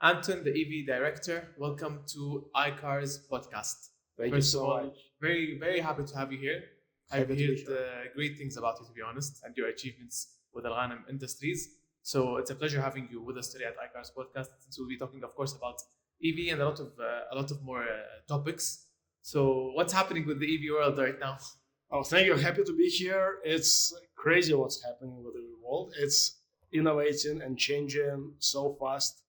Anton, the EV Director. Welcome to iCAUR's podcast. Thank you so much. Very, very happy to have you here. I've Happy to heard be here. great things about you, to be honest, and your achievements with Alghanim Industries. So it's a pleasure having you with us today at iCAUR's podcast. Since we'll be talking, of course, about EV and a lot of more topics. So what's happening with the EV world right now? Oh, thank you. Happy to be here. It's crazy what's happening with the world. It's innovating and changing so fast.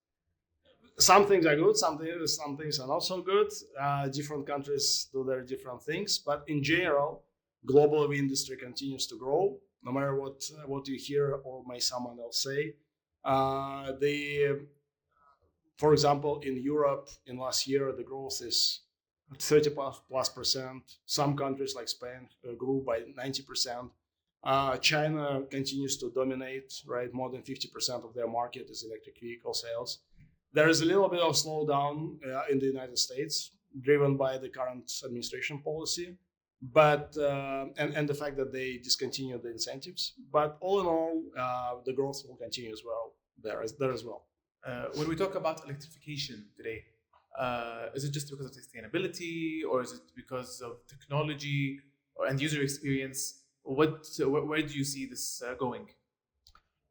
Some things are good, some things are not so good. Different countries do their different things, but in general, global EV industry continues to grow. No matter what you hear or may someone else say. For example, in Europe, in last year, the growth is 30+%. Some countries like Spain grew by 90%. China continues to dominate, right? More than 50% of their market is electric vehicle sales. There is a little bit of slowdown in the United States, driven by the current administration policy, but and the fact that they discontinued the incentives. But all in all, the growth will continue as well there as well. When we talk about electrification today, is it just because of sustainability, or is it because of technology or end user experience? Where do you see this going?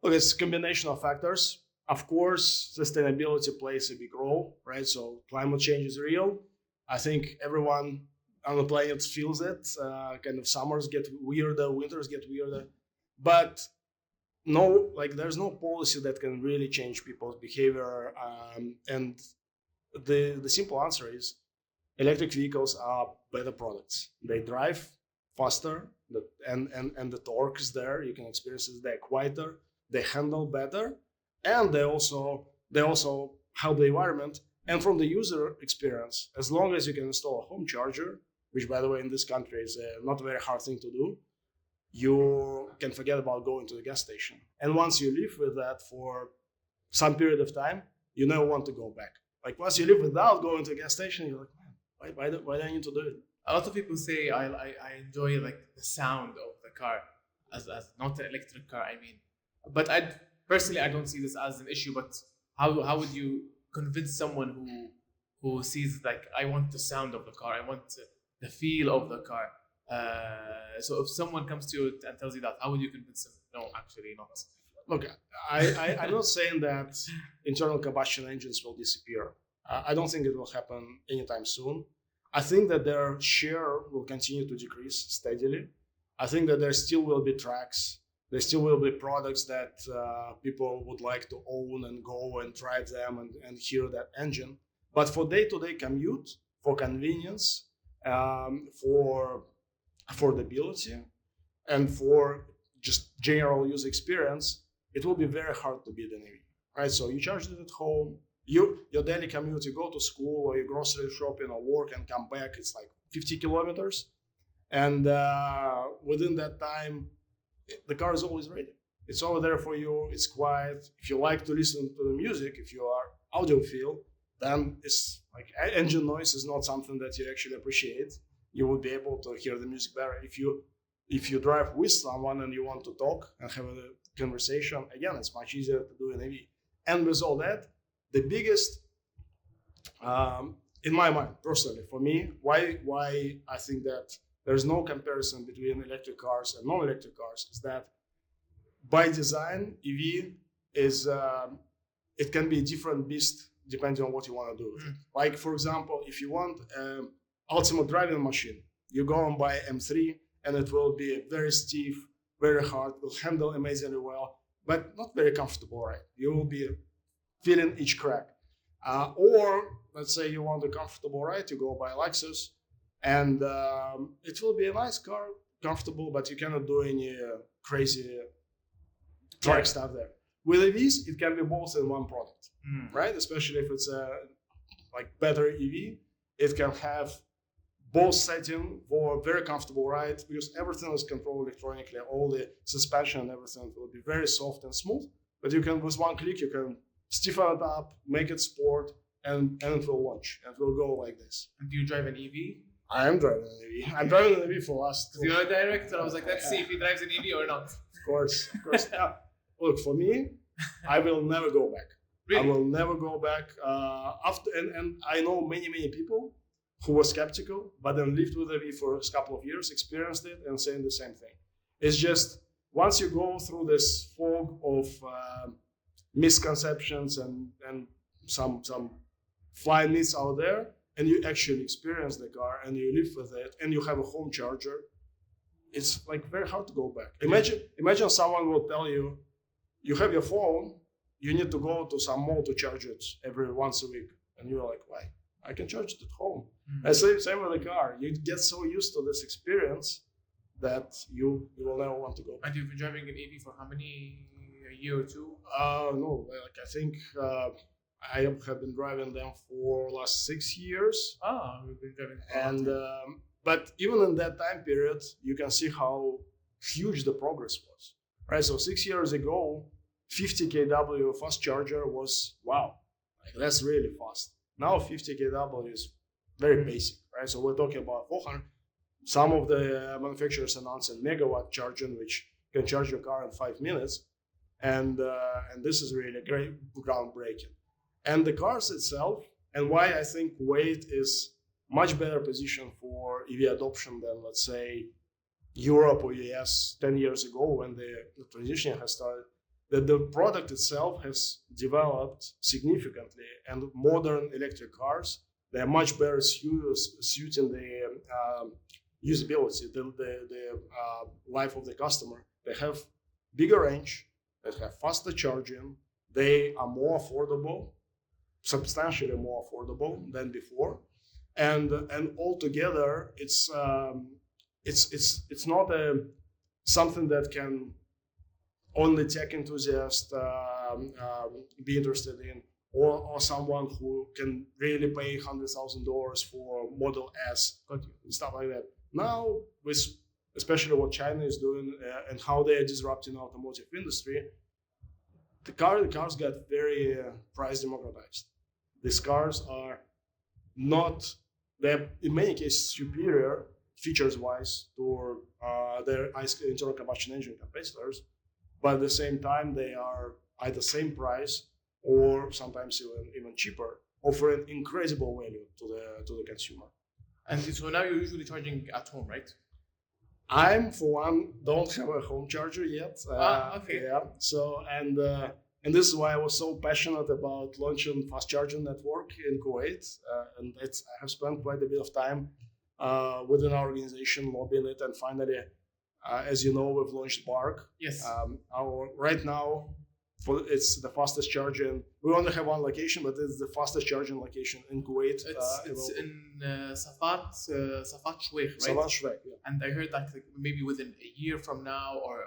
Look, it's a combination of factors. Of course, sustainability plays a big role, right? So climate change is real. I think everyone on the planet feels it. Kind of summers get weirder, winters get weirder. But there's no policy that can really change people's behavior. And the simple answer is electric vehicles are better products. They drive faster, and the torque is there. You can experience it. They're quieter. They handle better. And they also help the environment. And from the user experience, as long as you can install a home charger, which by the way in this country is not a very hard thing to do, you can forget about going to the gas station. And once you live with that for some period of time, you never want to go back. Like once you live without going to a gas station, you're like, man, why do I need to do it? A lot of people say I enjoy like the sound of the car as not an electric car. I mean, but Personally, I don't see this as an issue, but how would you convince someone who sees like, I want the sound of the car, I want the feel of the car? So if someone comes to you and tells you that, how would you convince them? No, actually not. Look, I'm not saying that internal combustion engines will disappear. I don't think it will happen anytime soon. I think that their share will continue to decrease steadily. I think that there still will be tracks. There still will be products that people would like to own and go and drive them and hear that engine. But for day-to-day commute, for convenience, for affordability, and for just general user experience, it will be very hard to beat an EV. Right? So you charge it at home, your daily commute, you go to school or you grocery shopping or work and come back, it's like 50 kilometers. And within that time, the car is always ready. It's over there for you. It's quiet. If you like to listen to the music, if you are audiophile, then it's like engine noise is not something that you actually appreciate. You would be able to hear the music better. If you drive with someone and you want to talk and have a conversation, again, it's much easier to do in EV. And with all that, the biggest, in my mind, personally, for me, why I think that there's no comparison between electric cars and non-electric cars is that by design, EV is, it can be a different beast depending on what you want to do with it. Like, for example, if you want ultimate driving machine, you go and buy M3 and it will be very stiff, very hard, will handle amazingly well, but not very comfortable, right? You will be feeling each crack. Or let's say you want a comfortable ride, you go buy Lexus, and it will be a nice car, comfortable, but you cannot do any crazy track stuff there. With EVs, it can be both in one product, right? Especially if it's a better EV, it can have both setting for a very comfortable ride because everything is controlled electronically. All the suspension and everything will be very soft and smooth. But you can, with one click, you can stiffen it up, make it sport, and it will launch. And it will go like this. And do you drive an EV? I am driving an EV. I'm driving an EV for last. You're a director. I was like, let's see if he drives an EV or not. Of course. Yeah. Look, for me, I will never go back. Really? I will never go back. And I know many people who were skeptical, but then lived with EV for a couple of years, experienced it, and saying the same thing. It's just once you go through this fog of misconceptions and some flying myths out there, and you actually experience the car and you live with it, and you have a home charger, it's like very hard to go back. Imagine someone will tell you, you have your phone, you need to go to some mall to charge it every once a week, and you're like, why? I can charge it at home. And same with the car. You get so used to this experience that you will never want to go back. And you've been driving an EV for how many, a year or two? No, like I think I have been driving them for last 6 years. We've been driving. And but even in that time period, you can see how huge the progress was. Right. So 6 years ago, 50 kW fast charger was wow, like that's really fast. Now 50 kW is very basic, right? So we're talking about 400. Some of the manufacturers announcing megawatt charging, which can charge your car in 5 minutes, and this is really great, groundbreaking. And the cars itself, and why I think weight is much better position for EV adoption than, let's say, Europe or US 10 years ago when the transition has started. That the product itself has developed significantly, and modern electric cars, they are much better suiting the usability, the life of the customer. They have bigger range, they have faster charging, they are more affordable, substantially more affordable than before, and altogether it's not something that can only tech enthusiast be interested in, or someone who can really pay $100,000 for Model S and stuff like that. Now, with especially what China is doing and how they are disrupting the automotive industry, the cars got very price democratized. These cars are not, they're in many cases superior features-wise to their internal combustion engine competitors. But at the same time, they are at the same price or sometimes even cheaper, offering incredible value to the consumer. And so now you're usually charging at home, right? I'm, for one, don't have a home charger yet. Okay. Yeah. So and this is why I was so passionate about launching fast charging network in Kuwait. And I have spent quite a bit of time within our organization lobbying it, and finally. As you know, we've launched Bark. Yes. Right now, it's the fastest charging. We only have one location, but it's the fastest charging location in Kuwait. It's in Safat Shweikh, right? Safat Shweikh, yeah. And I heard that maybe within a year from now, or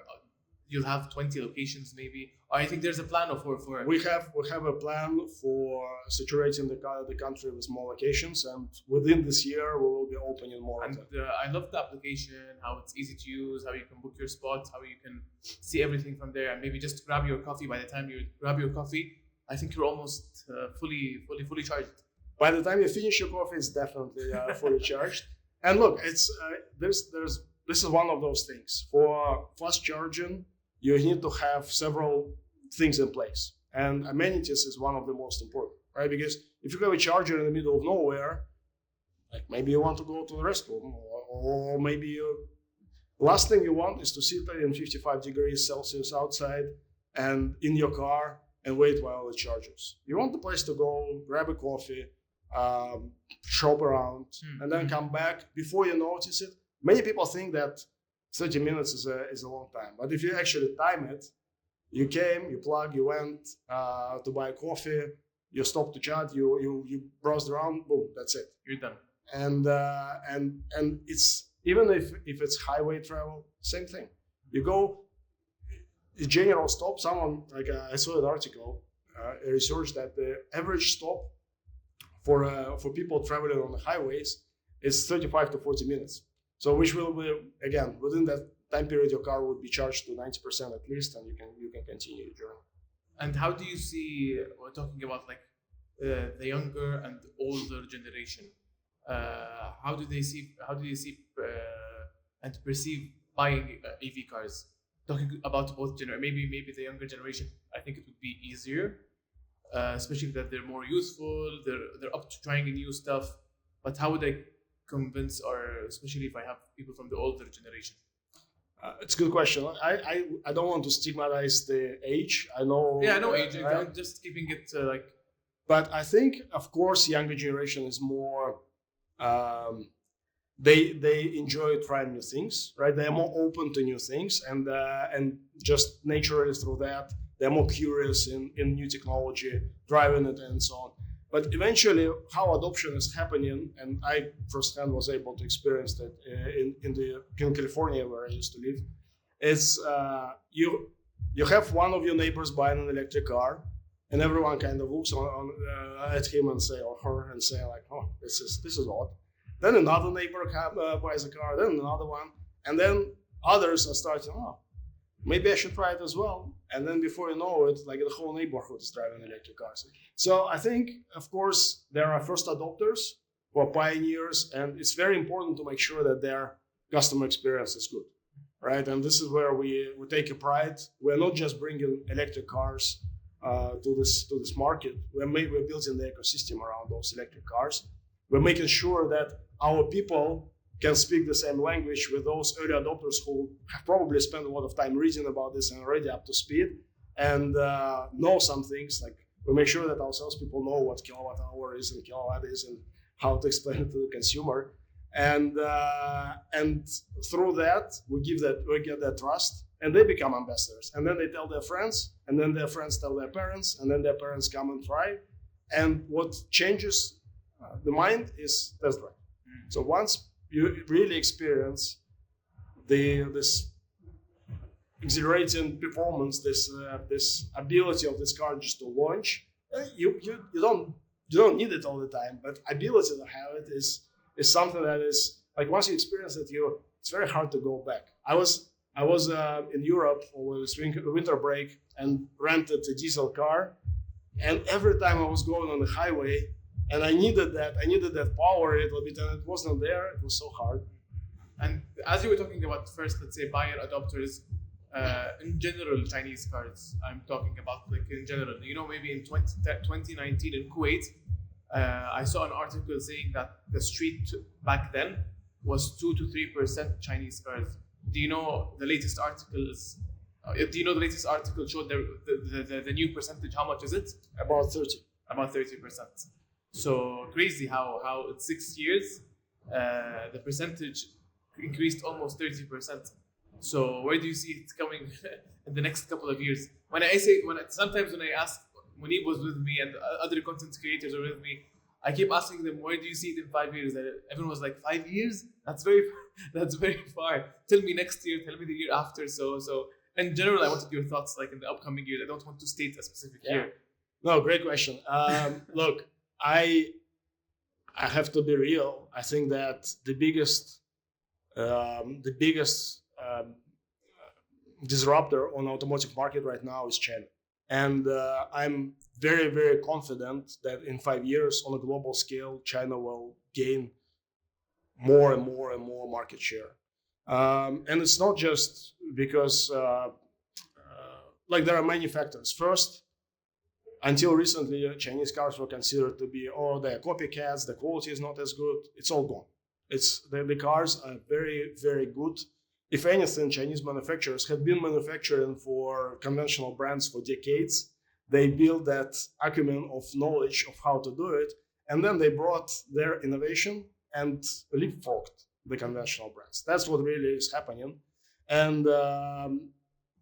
you'll have 20 locations, maybe. Or I think there's a plan for. We have a plan for saturating the country with more locations, and within this year we will be opening more. And I love the application, how it's easy to use, how you can book your spots, how you can see everything from there, and maybe just grab your coffee. By the time you grab your coffee, I think you're almost fully charged. By the time you finish your coffee, it's definitely fully charged. And look, it's this is one of those things. For fast charging, you need to have several things in place, and amenities is one of the most important, right? Because if you have a charger in the middle of nowhere, like maybe you want to go to the restroom, or maybe last thing you want is to sit in 55 degrees Celsius outside and in your car and wait while it charges. You want the place to go, grab a coffee, shop around, and then come back before you notice it. Many people think that 30 minutes is a long time, but if you actually time it, you came, you plug, you went to buy coffee, you stopped to chat, you browsed around, boom, that's it. You're done. And it's even if it's highway travel, same thing. You go, a general stop. Someone I saw an article, a research that the average stop for people traveling on the highways is 35 to 40 minutes. So which will be, again, within that time period, your car would be charged to 90% at least, and you can continue your journey. And how do you see, we're talking about like the younger and older generation, how do they see and perceive buying EV cars? Talking about both maybe the younger generation, I think it would be easier especially that they're more youthful, they're up to trying new stuff. But how would I convince, or especially if I have people from the older generation? It's a good question. I don't want to stigmatize the age. I know. Yeah, I know age. Right? I'm just keeping it like. But I think, of course, younger generation is more. They enjoy trying new things, right? They are more open to new things, and just naturally through that, they're more curious in new technology, driving it, and so on. But eventually, how adoption is happening, and I firsthand was able to experience that in California, where I used to live, is you have one of your neighbors buying an electric car, and everyone kind of looks at him and say, or her, and say like, "Oh, this is odd." Then another neighbor buys a car, then another one, and then others are starting, "Oh, maybe I should try it as well." And then before you know it, like the whole neighborhood is driving electric cars. So I think, of course, there are first adopters who are pioneers, and it's very important to make sure that their customer experience is good, right? And this is where we take a pride. We're not just bringing electric cars to this market. We're building the ecosystem around those electric cars. We're making sure that our people can speak the same language with those early adopters who have probably spent a lot of time reading about this and already up to speed and know some things. Like we make sure that our salespeople know what kilowatt hour is and kilowatt is and how to explain it to the consumer. And through that, we get their trust, and they become ambassadors. And then they tell their friends, and then their friends tell their parents, and then their parents come and try. And what changes the mind is test drive. So once you really experience this exhilarating performance, this ability of this car just to launch, you don't need it all the time, but ability to have it is something that is like once you experience it, it's very hard to go back. I was in Europe over this winter break and rented a diesel car, and every time I was going on the highway and I needed that power a little bit, and it wasn't there. It was so hard. And as you were talking about first, let's say buyer adopters, in general, Chinese cars, I'm talking about like in general, maybe in 2019 in Kuwait, I saw an article saying that the street back then was 2 to 3% Chinese cars. Do you know the latest article is? Do you know the latest article showed the new percentage? How much is it? About 30. About 30%. So crazy how in 6 years the percentage increased almost 30%. So where do you see it coming in the next couple of years? Sometimes when I ask, Munib was with me and other content creators were with me, I keep asking them, where do you see it in 5 years? And everyone was like, 5 years? That's very far. Tell me next year, tell me the year after. So in general, I wanted your thoughts like in the upcoming years. I don't want to state a specific year. No, great question. Look, I have to be real. I think that the biggest disruptor on automotive market right now is China. And I'm very, very confident that in 5 years on a global scale, China will gain more and more and more market share. And it's not just because there are many factors. First, until recently, Chinese cars were considered to be, they're copycats, the quality is not as good. It's all gone. The cars are very, very good. If anything, Chinese manufacturers have been manufacturing for conventional brands for decades. They built that acumen of knowledge of how to do it, and then they brought their innovation and leapfrogged the conventional brands. That's what really is happening. And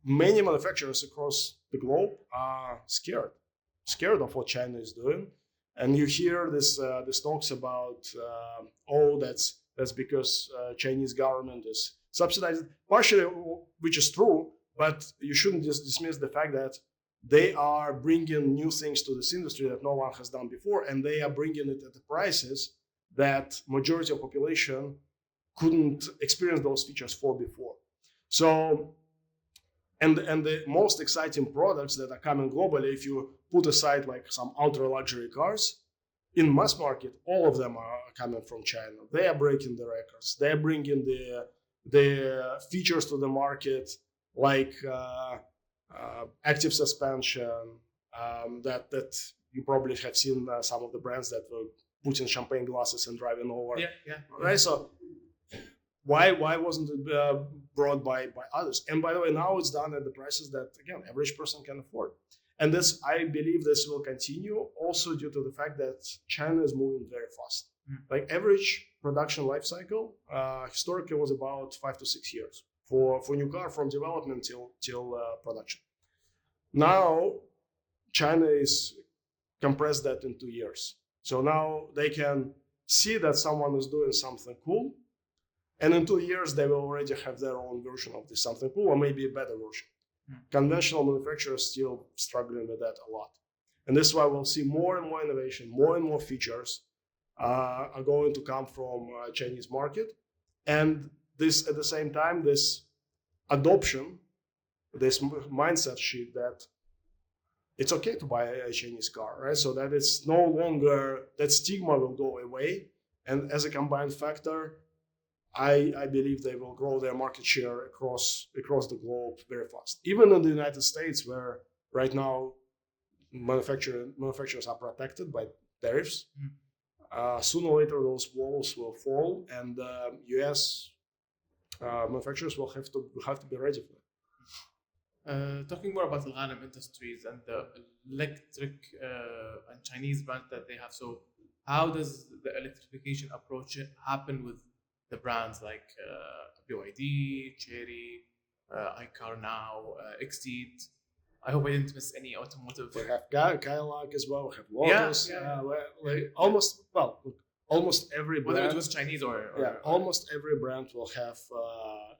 many manufacturers across the globe are scared of what China is doing. And you hear this talks about, that's because Chinese government is subsidized, partially, which is true, but you shouldn't just dismiss the fact that they are bringing new things to this industry that no one has done before, and they are bringing it at the prices that majority of population couldn't experience those features for before. So, and the most exciting products that are coming globally, if you put aside like some ultra luxury cars, in mass market, all of them are coming from China. They are breaking the records. They are bringing the features to the market, like active suspension, that you probably have seen some of the brands that were putting champagne glasses and driving over. Right. So why wasn't it brought by others? And by the way, now it's done at the prices that, again, average person can afford. And this, I believe this will continue also due to the fact that China is moving very fast. Like average production life cycle historically was about 5 to 6 years for new car, from development till production. Now China is compressed that in 2 years. So now they can see that someone is doing something cool, and in 2 years they will already have their own version of this something cool, or maybe a better version. Conventional manufacturers still struggling with that a lot, and this is why we'll see more and more innovation, more and more features are going to come from Chinese market. And this, at the same time, this adoption, this mindset shift that it's okay to buy a Chinese car, right? So that it's no longer, that stigma will go away. And as a combined factor, I believe they will grow their market share across the globe very fast. Even in the United States, where right now manufacturers are protected by tariffs, sooner or later those walls will fall, and US manufacturers will have to be ready for it. Talking more about Alghanim Industries and the electric and Chinese brand that they have. So how does the electrification approach happen with the brands like BYD, Chery, iCAUR now, Exceed? I hope I didn't miss any automotive. We have Cadillac as well. We have Lotus. Almost every brand. Whether it was Chinese or almost every brand will have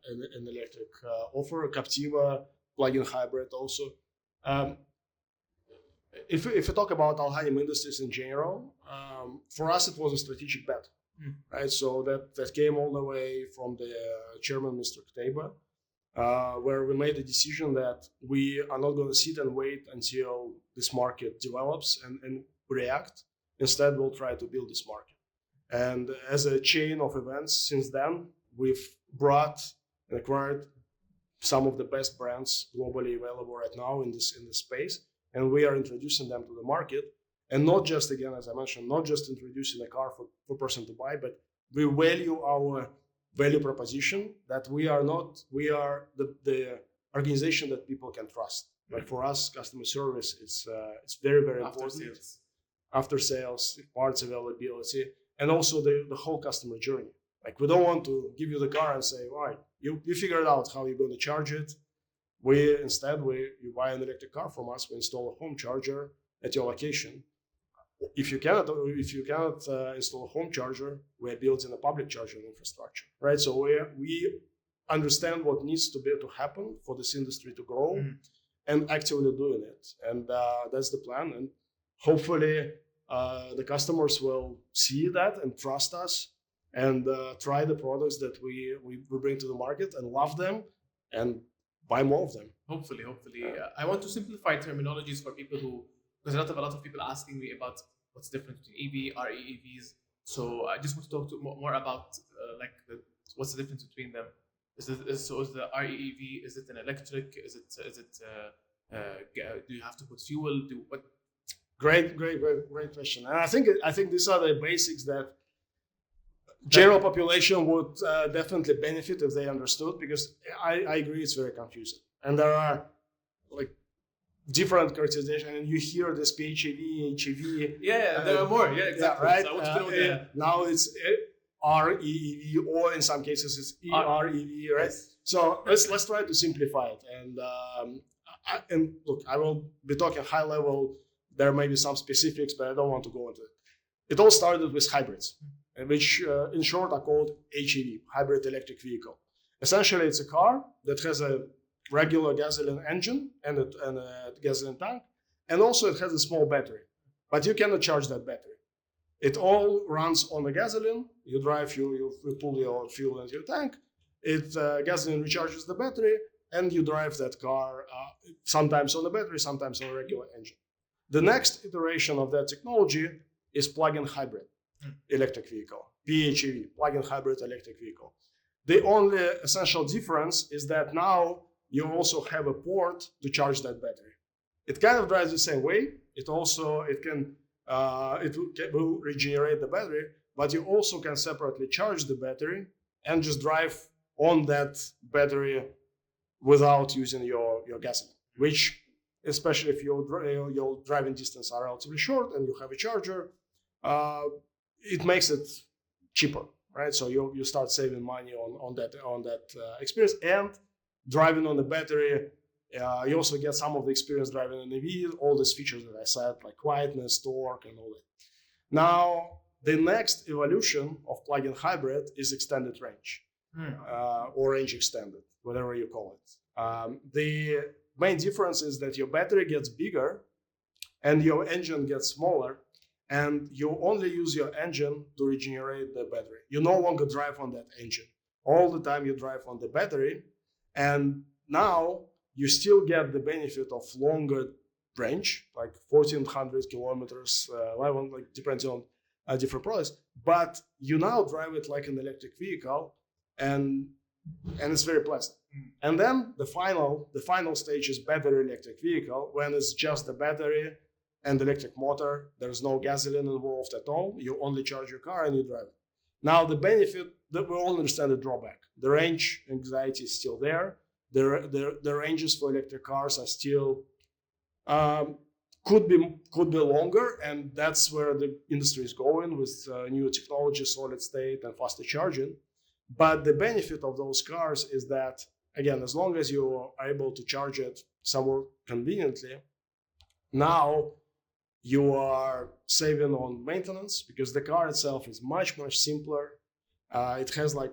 an electric offer. Captiva, plug-in hybrid also. If you talk about Alghanim Industries in general, for us it was a strategic bet, right? So that came all the way from the chairman, Mr. Qutaiba, where we made the decision that we are not going to sit and wait until this market develops and react. Instead, we'll try to build this market. And as a chain of events since then, we've brought and acquired some of the best brands globally available right now in this space, and we are introducing them to the market. And not just, again, as I mentioned, not just introducing a car for person to buy, but we value our value proposition that we are the organization that people can trust. Like for us, customer service it's very, very important. After sales, parts availability, and also the whole customer journey. Like we don't want to give you the car and say, all right, you figured out how you're going to charge it. You buy an electric car from us, we install a home charger at your location. If you cannot install a home charger, we're building a public charging infrastructure, right? So we understand what needs to happen for this industry to grow, and actively doing it. And that's the plan. And hopefully the customers will see that and trust us and try the products that we bring to the market and love them and buy more of them. Hopefully. I want to simplify terminologies for people because a lot of people asking me about what's the difference between EV, REEVs. So I just want to talk more about what's the difference between them. Is the REEV, is it an electric? Is it do you have to put fuel? Great question. And I think these are the basics that general population would definitely benefit if they understood, because I agree it's very confusing. And there are different characterization, and you hear this PHEV, HEV. There are more. Yeah, exactly. Right. So I want to know, now it's REEV, or in some cases it's EREV, right? Yes. So let's try to simplify it. And look, I will be talking high level. There may be some specifics, but I don't want to go into it. It all started with hybrids, which in short are called HEV, hybrid electric vehicle. Essentially, it's a car that has a regular gasoline engine and a gasoline tank, and also it has a small battery, but you cannot charge that battery. It all runs on the gasoline. You drive, you pull your fuel into your tank. Gasoline recharges the battery, and you drive that car sometimes on the battery, sometimes on a regular engine. The next iteration of that technology is plug-in hybrid electric vehicle, PHEV, plug-in hybrid electric vehicle. The only essential difference is that now you also have a port to charge that battery. It kind of drives the same way, it will regenerate the battery, but you also can separately charge the battery and just drive on that battery without using your gasoline, which, especially if your driving distance are relatively short and you have a charger, it makes it cheaper, right? So you start saving money on that experience, and driving on the battery. You also get some of the experience driving an EV, all these features that I said, like quietness, torque, and all that. Now, the next evolution of plug-in hybrid is extended range, or range extended, whatever you call it. The main difference is that your battery gets bigger and your engine gets smaller, and you only use your engine to regenerate the battery. You no longer drive on that engine. All the time you drive on the battery, and now you still get the benefit of longer range, like 1,400 kilometers, like depending on different products. But you now drive it like an electric vehicle, and it's very pleasant. And then the final stage is battery electric vehicle, when it's just the battery and electric motor. There's no gasoline involved at all. You only charge your car and you drive it. Now the benefit, that we all understand the drawback. The range anxiety is still there. The ranges for electric cars are still could be longer, and that's where the industry is going with new technology, solid state, and faster charging. But the benefit of those cars is that, again, as long as you are able to charge it somewhere conveniently, now you are saving on maintenance, because the car itself is much simpler. It has, like,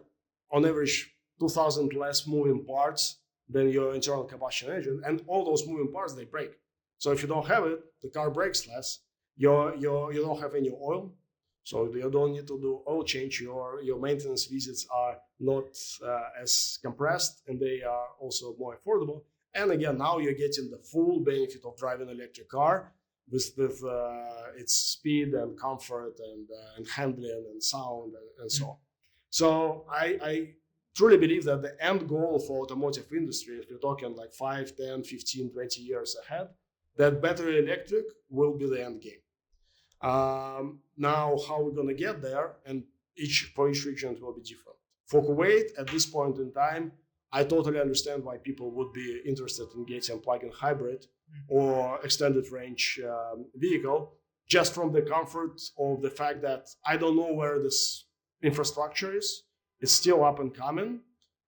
on average 2,000 less moving parts than your internal combustion engine, and all those moving parts, they break. So if you don't have it, the car breaks less. You don't have any oil, so you don't need to do oil change. Your maintenance visits are not as compressed, and they are also more affordable. And again, now you're getting the full benefit of driving an electric car with its speed and comfort and handling and sound and so on. So I truly believe that the end goal for automotive industry, if you're talking like 5, 10, 15, 20 years ahead, that battery electric will be the end game. Now, how we're going to get there, and for each region it will be different. For Kuwait, at this point in time, I totally understand why people would be interested in getting a plug-in hybrid or extended range vehicle, just from the comfort of the fact that I don't know where this infrastructure is. It's still up and coming,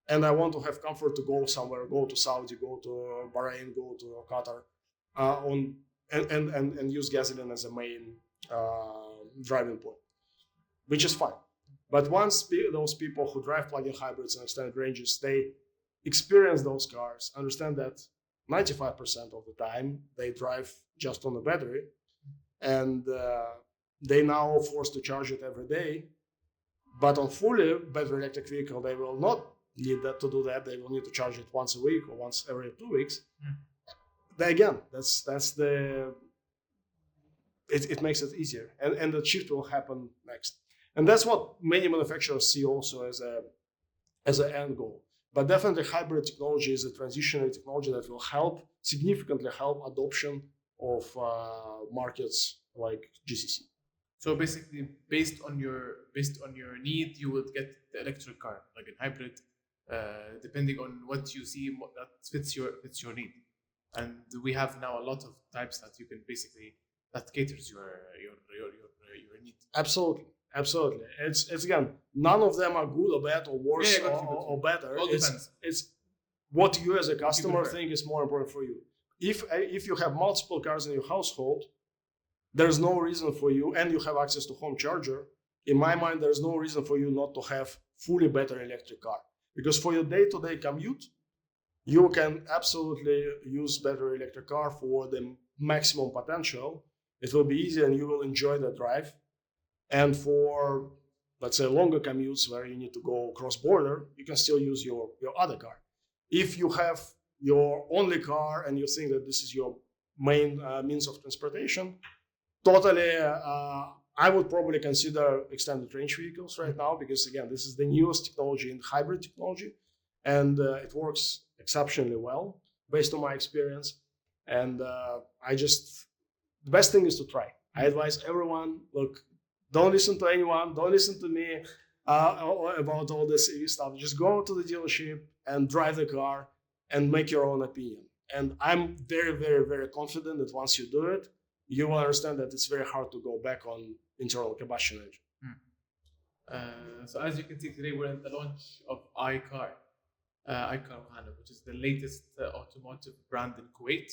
and I want to have comfort to go somewhere, go to Saudi, go to Bahrain, go to Qatar, and use gasoline as a main driving point, which is fine. But once those people who drive plug-in hybrids and extended ranges, they experience those cars, understand that 95% of the time they drive just on the battery, and they now are forced to charge it every day. But on fully battery electric vehicle, they will not need that to do that. They will need to charge it once a week or once every 2 weeks. Again, that's the it makes it easier, and the shift will happen next. And that's what many manufacturers see also as an end goal. But definitely hybrid technology is a transitionary technology that will significantly help adoption of markets like GCC. So basically, based on your need, you will get the electric car, like a hybrid, depending on what you see that fits your need. And we have now a lot of types that you can basically that caters your need. Absolutely. It's again, none of them are good or bad or worse or better. All depends. It's what you as a customer think is more important for you. If you have multiple cars in your household, there's no reason for you, and you have access to home charger. In my mind, there's no reason for you not to have fully battery electric car, because for your day-to-day commute, you can absolutely use battery electric car for the maximum potential. It will be easy and you will enjoy the drive. And for, let's say, longer commutes where you need to go cross-border, you can still use your other car. If you have your only car and you think that this is your main means of transportation, totally, I would probably consider extended range vehicles right now, because again, this is the newest technology in hybrid technology, and it works exceptionally well based on my experience. And the best thing is to try. I advise everyone, look, don't listen to anyone, don't listen to me about all this EV stuff. Just go to the dealership and drive the car and make your own opinion. And I'm very, very, very confident that once you do it, you will understand that it's very hard to go back on internal combustion engine. So as you can see today, we're at the launch of iCAUR, Alghanim, which is the latest automotive brand in Kuwait.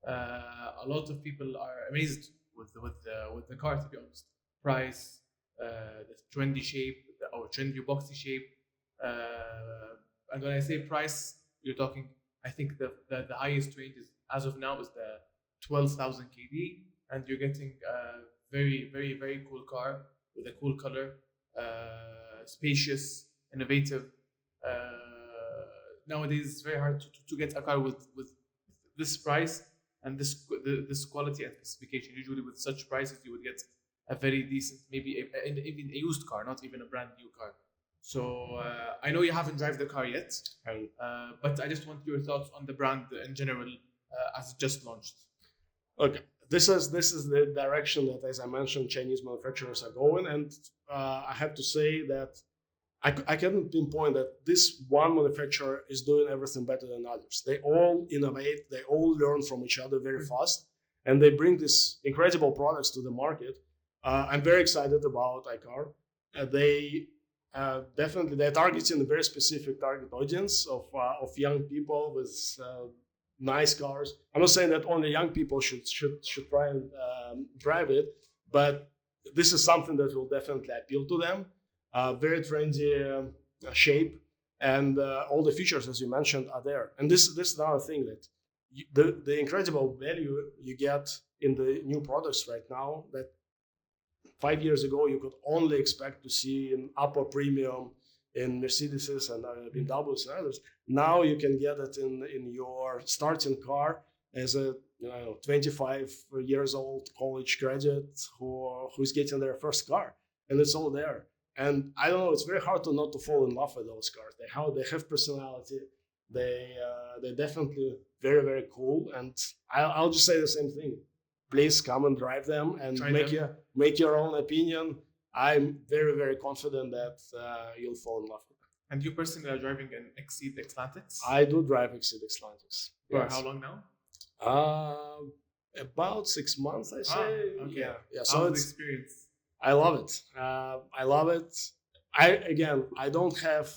A lot of people are amazed with the car, to be honest. Price, the trendy shape, or trendy boxy shape. And when I say price, you're talking, I think the highest range is, as of now, is the 12,000 KD, and you're getting a very, very, very cool car with a cool color, spacious, innovative. Nowadays, it's very hard to get a car with this price and this quality and specification. Usually, with such prices, you would get a very decent, maybe even a used car, not even a brand new car. So I know you haven't driven the car yet, but I just want your thoughts on the brand in general as it just launched. Okay, this is the direction that, as I mentioned, Chinese manufacturers are going, and I have to say that I cannot pinpoint that this one manufacturer is doing everything better than others. They all innovate, they all learn from each other very fast, and they bring these incredible products to the market. I'm very excited about iCAUR. Definitely, they're targeting a very specific target audience of young people with nice cars. I'm not saying that only young people should try and drive it, but this is something that will definitely appeal to them. Very trendy shape, and all the features, as you mentioned, are there. And this is another thing that the incredible value you get in the new products right now that 5 years ago you could only expect to see in upper premium in Mercedes and BMWs and others. Now you can get it in your starting car as a 25 years old college graduate who's getting their first car, and it's all there. And I don't know, it's very hard not to fall in love with those cars. They have personality. They're definitely very, very cool. And I'll just say the same thing. Please come and drive them and make your own opinion. I'm very, very confident that you'll fall in love with them. And you personally are driving an Exceed Atlantics? I do drive Exceed Atlantics. For how long now? About 6 months, I say. Okay. Yeah. So how's the experience? I love it. I love it. I don't have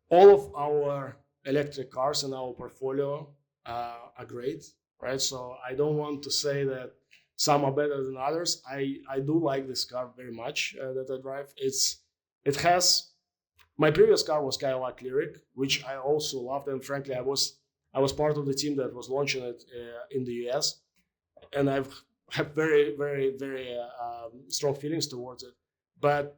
all of our electric cars in our portfolio are great, right? So I don't want to say that some are better than others. I do like this car very much that I drive. It has, my previous car was Cadillac Lyric, which I also loved, and frankly, I was part of the team that was launching it in the US, and I've have very, very, very strong feelings towards it. But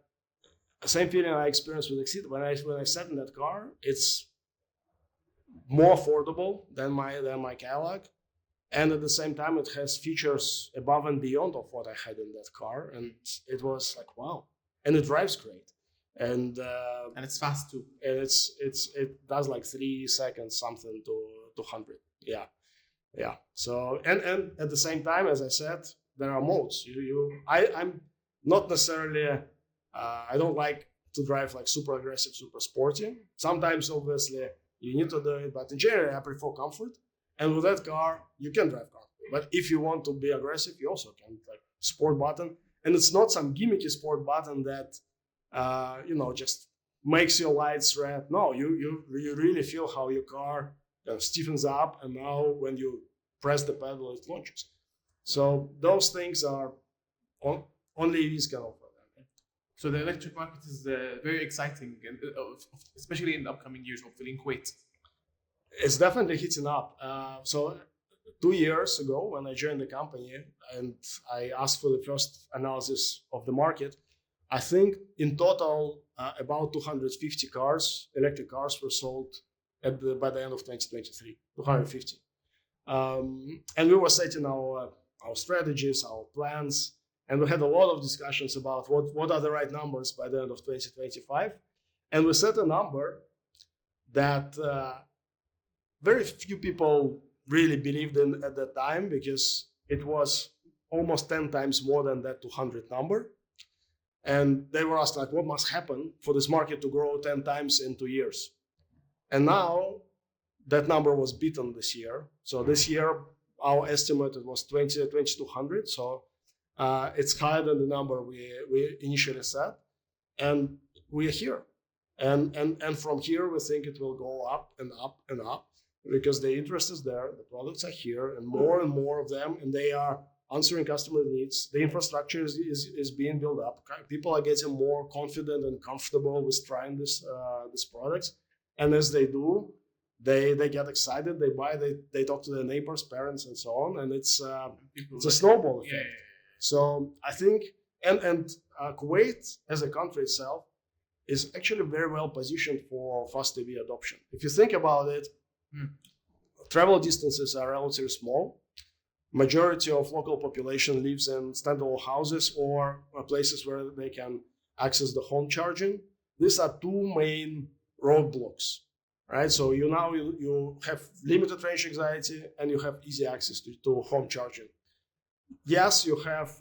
the same feeling I experienced with Exceed when I sat in that car, it's more affordable than my Cadillac, and at the same time it has features above and beyond of what I had in that car, and it was like, wow. And it drives great, and it's fast too. And it does like 3 seconds something to 100. Yeah. So and at the same time, as I said, there are modes. I'm not necessarily. I don't like to drive like super aggressive, super sporty. Sometimes, obviously, you need to do it, but in general, I prefer comfort. And with that car, you can drive comfort. But if you want to be aggressive, you also can, like sport button. And it's not some gimmicky sport button that just makes your lights red. No, you really feel how your car stiffens up, and now when you press the pedal, it launches. So those things are only EVs can offer them. So the electric market is very exciting, especially in the upcoming years, hopefully in Kuwait. It's definitely heating up. So 2 years ago, when I joined the company and I asked for the first analysis of the market, I think in total about 250 cars, electric cars, were sold by the end of 2023. 250. And we were setting our strategies, our plans, and we had a lot of discussions about what are the right numbers by the end of 2025. And we set a number that very few people really believed in at that time, because it was almost 10 times more than that 200 number. And they were asked, like, what must happen for this market to grow 10 times in 2 years? And now that number was beaten this year. So this year, our estimate was 2,200. So it's higher than the number we initially set. And we're here. And from here, we think it will go up and up and up because the interest is there, the products are here, and more of them, and they are answering customer needs. The infrastructure is being built up. People are getting more confident and comfortable with trying these products. And as they do, they get excited, they buy, they talk to their neighbors, parents, and so on. And it's a snowball effect. Yeah. So I think, and Kuwait as a country itself is actually very well positioned for fast EV adoption. If you think about it, travel distances are relatively small. Majority of local population lives in standalone houses or places where they can access the home charging. These are two main roadblocks, right? So you have limited range anxiety and you have easy access to home charging. Yes, you have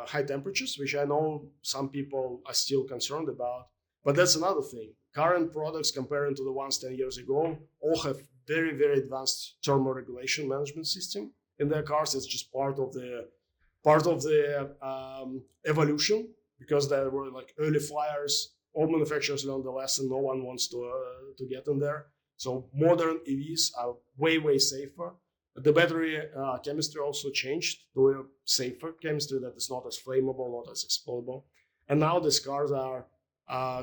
high temperatures, which I know some people are still concerned about, but that's another thing. Current products comparing to the ones 10 years ago all have very, very advanced thermal regulation management system in their cars. It's just part of the evolution, because there were like early flyers. All manufacturers learned the lesson. No one wants to get in there. So modern EVs are way, way safer. The battery chemistry also changed to a safer chemistry that is not as flammable, not as explodable. And now these cars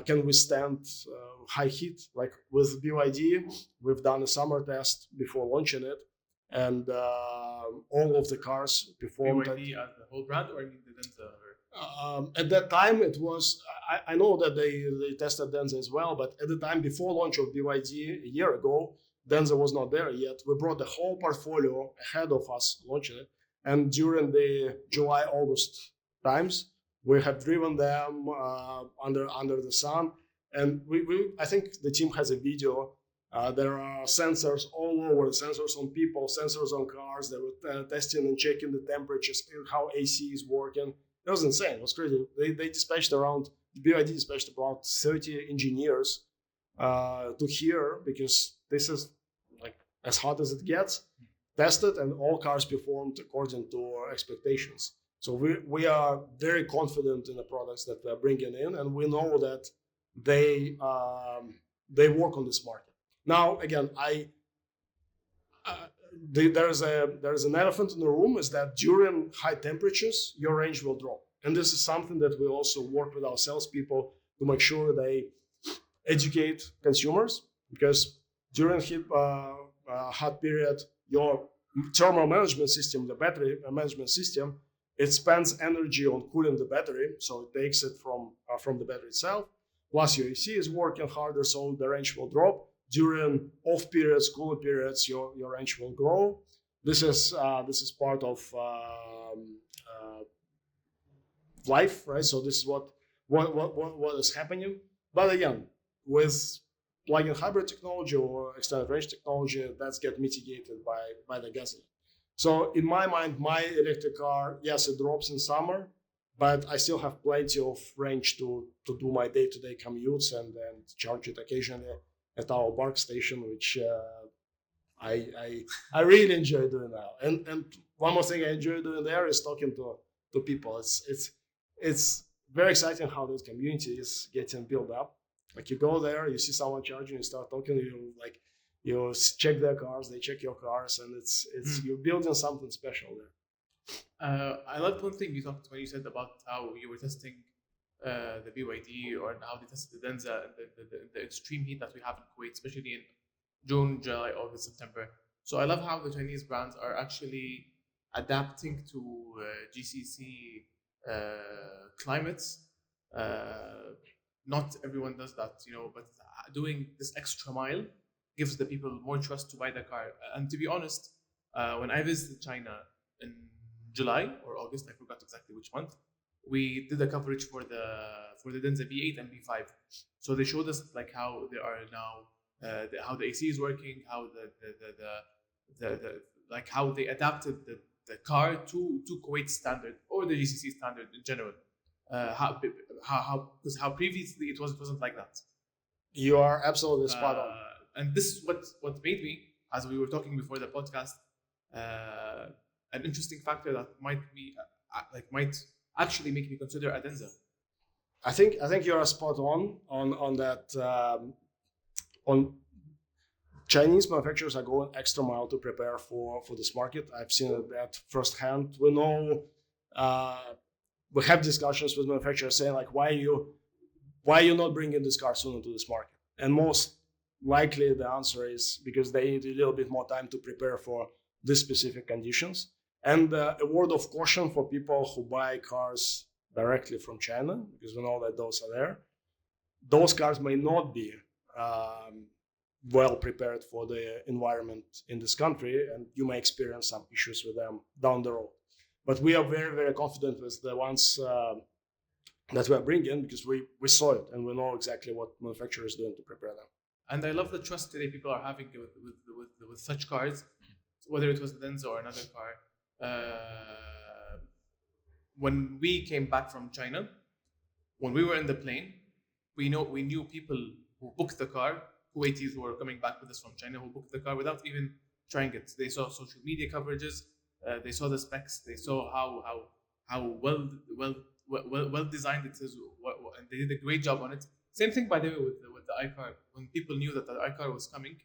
can withstand high heat. Like with BYD, we've done a summer test before launching it, and all of the cars performed. BYD as the whole brand, or I mean the Denza? At that time, it was. I know that they tested Denza as well, but at the time before launch of BYD a year ago, Denza was not there yet. We brought the whole portfolio ahead of us launching it, and during the July-August times, we have driven them under the sun, and I think the team has a video. There are sensors all over, sensors on people, sensors on cars. They were testing and checking the temperatures, how AC is working. It was insane. It was crazy. They dispatched BYD dispatched about 30 engineers to here, because this is like as hot as it gets, tested, and all cars performed according to our expectations. So we are very confident in the products that we're bringing in, and we know that they work on this market. Now, again, there's an elephant in the room, is that during high temperatures, your range will drop. And this is something that we also work with our salespeople to make sure they educate consumers, because during hot period, your thermal management system, the battery management system, it spends energy on cooling the battery, so it takes it from the battery itself. Plus your AC is working harder, so the range will drop. During off periods, cooler periods, your range will grow. This is part of life, right? So this is what is happening. But again, with plug-in hybrid technology or extended range technology, that's get mitigated by the gasoline. So in my mind, my electric car, yes, it drops in summer, but I still have plenty of range to do my day-to-day commutes and charge it occasionally at our BARC station, which I really enjoy doing now. And one more thing I enjoy doing there is talking to people. It's very exciting how this community is getting built up. Like you go there, you see someone charging, you start talking, you check their cars, they check your cars, and it's you're building something special there. I loved one thing you talked when you said about how you were testing the BYD, or how they tested the Denza, the extreme heat that we have in Kuwait, especially in June, July, August, September. So I love how the Chinese brands are actually adapting to GCC climates. Not everyone does that, but doing this extra mile gives the people more trust to buy the car. And to be honest, when I visited China in July or August, I forgot exactly which month, we did a coverage for the Denza V8 and V5. So they showed us like how they are now, how the AC is working, how how they adapted the the car to Kuwait standard or the GCC standard in general? How previously it wasn't like that. You are absolutely spot on. And this is what made me, as we were talking before the podcast, an interesting factor that might actually make me consider Adenza. I think you are spot on that. On Chinese manufacturers are going extra mile to prepare for this market. I've seen that firsthand. We know we have discussions with manufacturers saying like, why are you not bringing this car sooner to this market? And most likely the answer is because they need a little bit more time to prepare for these specific conditions. And a word of caution for people who buy cars directly from China, because we know that those are there. Those cars may not be well prepared for the environment in this country, and you may experience some issues with them down the road. But we are very, very confident with the ones that we are bringing, because we saw it and we know exactly what manufacturers are doing to prepare them. And I love the trust today people are having with such cars, whether it was the Denza or another car. When we came back from China, when we were in the plane, we knew people who booked the car, Kuwaitis who were coming back with us from China, who booked the car without even trying it. They saw social media coverages, they saw the specs, they saw how well designed it is, and they did a great job on it. Same thing, by the way, with the iCAUR. When people knew that the iCAUR was coming,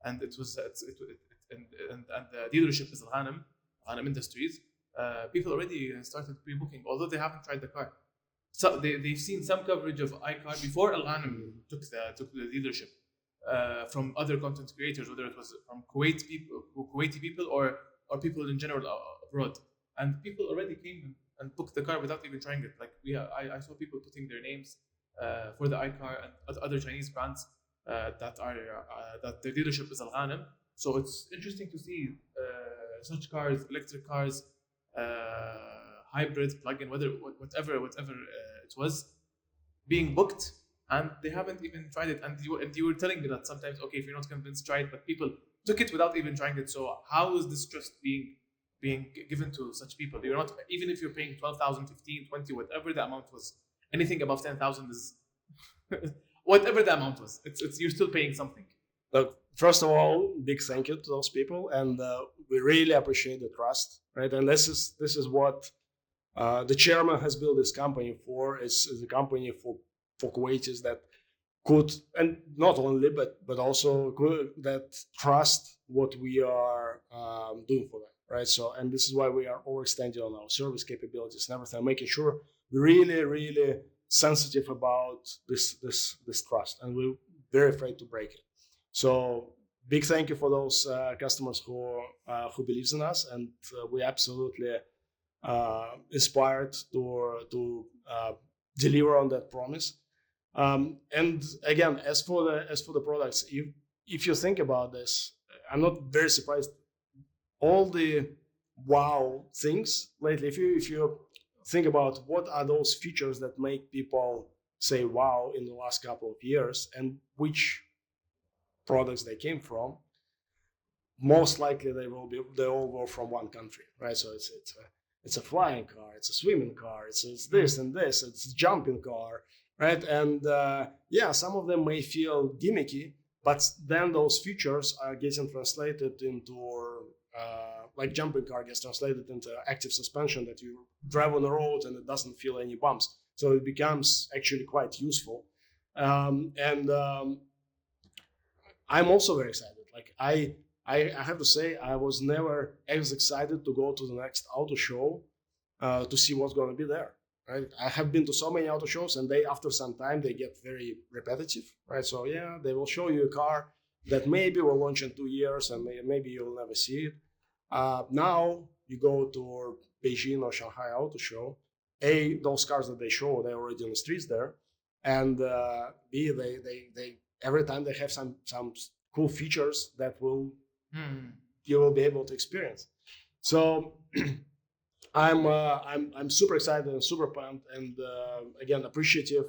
and it was and the dealership is Alghanim Industries, people already started pre-booking, although they haven't tried the car. So they've seen some coverage of iCAUR before Alghanim took the dealership from other content creators, whether it was from Kuwaiti people or people in general abroad. And people already came and booked the car without even trying it. Like I saw people putting their names for the iCAUR and other Chinese brands that their dealership is Alghanim. So it's interesting to see such cars, electric cars, hybrid, plug-in, whatever it was, being booked, and they haven't even tried it. And you were telling me that sometimes, okay, if you're not convinced, try it. But people took it without even trying it. So how is this trust being given to such people? You're not, even if you're paying 12,000, 15, 20, whatever the amount was, anything above 10,000 is whatever the amount was. It's you're still paying something. Look, first of all, big thank you to those people, and we really appreciate the trust, right? And this is what the chairman has built this company for. It's a company for Kuwaitis that could, and not only, but also that trust what we are doing for them, right? So, and this is why we are overextending on our service capabilities and everything, making sure we're really, really sensitive about this trust, and we're very afraid to break it. So big thank you for those customers who believes in us, and we absolutely inspired to deliver on that promise. And again, as for the products, if you think about this, I'm not very surprised. All the wow things lately, if you think about what are those features that make people say wow in the last couple of years, and which products they came from, most likely they all go from one country, right? So it's a flying car, it's a swimming car, it's this and this, it's a jumping car, right? And some of them may feel gimmicky, but then those features are getting translated into like jumping car gets translated into active suspension, that you drive on the road and it doesn't feel any bumps. So it becomes actually quite useful. I'm also very excited. Like I have to say, I was never as excited to go to the next auto show to see what's going to be there. Right? I have been to so many auto shows, and after some time they get very repetitive. Right? So yeah, they will show you a car that maybe will launch in 2 years, and maybe you'll never see it. Now you go to Beijing or Shanghai auto show. A, those cars that they show, they're already on the streets there, and B, they every time they have some cool features that you will be able to experience. So I'm super excited and super pumped, and again appreciative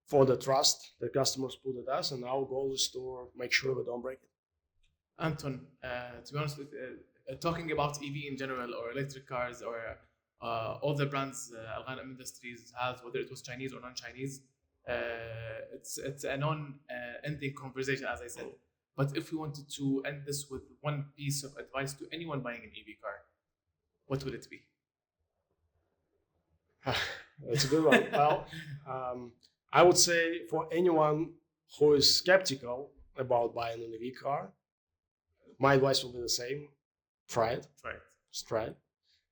for the trust that customers put at us, and our goal is to make sure we don't break it. Anton, to be honest, talking about EV in general or electric cars or all the brands Alghanim Industries has, whether it was Chinese or non-Chinese, it's a non-ending conversation, as I said. But if we wanted to end this with one piece of advice to anyone buying an EV car, what would it be? That's a good one. Well, I would say for anyone who is skeptical about buying an EV car, my advice will be the same: try it. Just try it,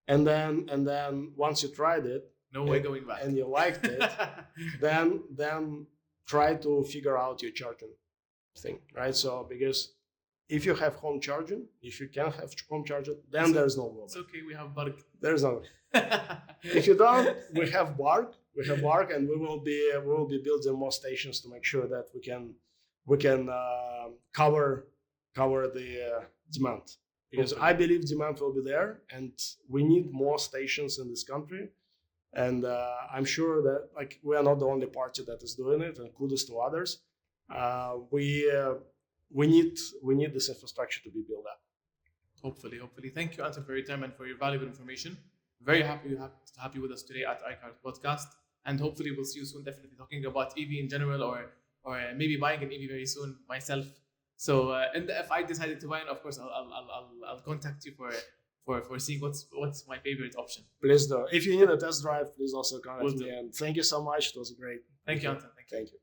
and then once you tried it, no way going back, and you liked it, then try to figure out your charging thing, right? So because if you have home charging, if you can have home charging, then there's no go. It's okay, we have Bark. There's no. If you don't, we have Bark. And we will be building more stations to make sure that we can cover the demand. Because I believe demand will be there, and we need more stations in this country. And I'm sure that we are not the only party that is doing it, and kudos to others. We need this infrastructure to be built up. Hopefully. Thank you, Anton, for your time and for your valuable information. Very happy you have you with us today at iCAUR podcast, and hopefully we'll see you soon. Definitely talking about EV in general, or maybe buying an EV very soon myself. So if I decided to buy it, of course I'll contact you for seeing what's my favorite option. Please do. If you need a test drive, please also contact me. And thank you so much. It was great. Thank you, Anton. Thank you.